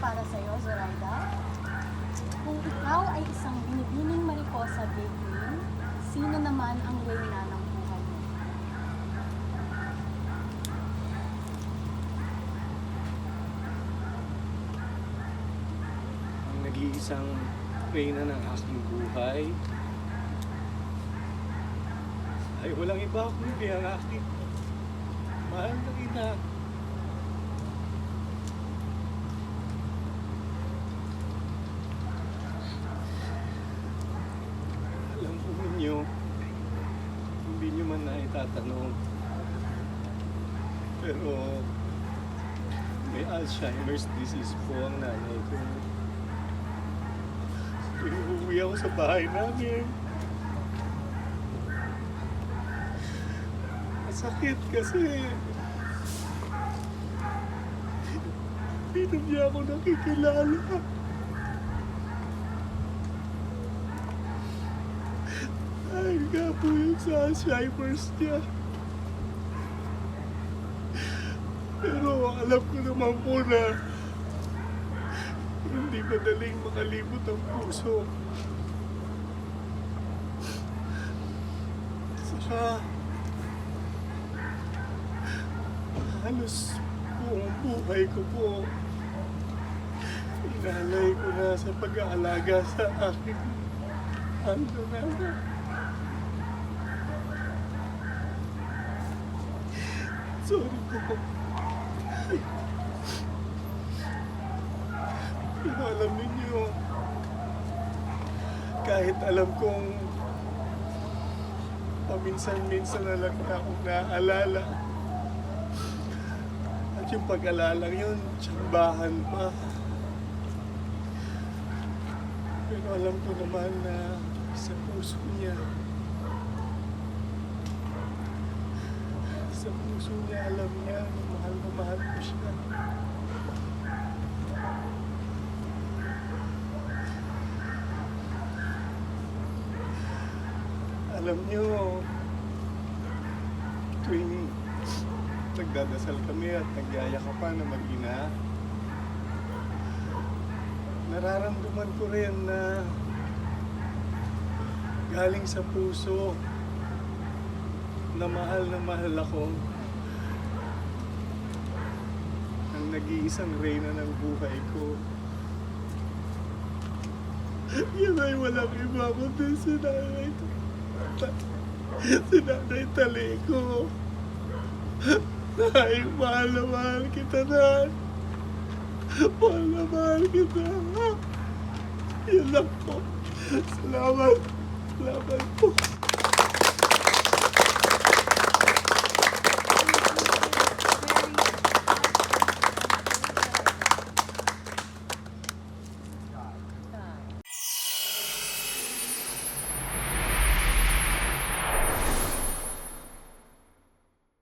para sa'yo, Zoraida. Kung ikaw ay isang binibining mariposa Big Queen, sino naman ang reyna ng buhay mo? Ang nag-iisang reyna ng aking buhay ay walang iba kundi ang aking mahal na ina. Alam po ninyo, hindi nyo man na itatanong, pero may Alzheimer's disease po ang nanay ko. Tuwing uuwi ako sa bahay namin, masakit kasi hindi na niya ako nakikilala. Dahil nga po yun sa Alzheimer's niya. Pero alam ko naman po na hindi madaling makalimot ang puso. Saka halos buong buhay ko po inalay ko na sa pag-aalaga sa aking andonada. Sorry po. Pero alam ninyo, kahit alam kong paminsan-minsan na lang na akong naaalala, at yung pag-alalang yun, tsambahan pa. Pero alam ko naman na sa puso niya, alam niya na mahal ko siya. Alam niyo, tuwing nagdadasal kami at nagyayakapan na mag-ina, nararamdaman ko rin na galing sa puso na mahal ako ang nag-iisang reyna ng buhay ko. Yan ay walang iba kundi si Nanay Taleko. Nay, mahal na mahal kita, Nay. Mahal na mahal kita. Yan lang po. Salamat. Salamat po.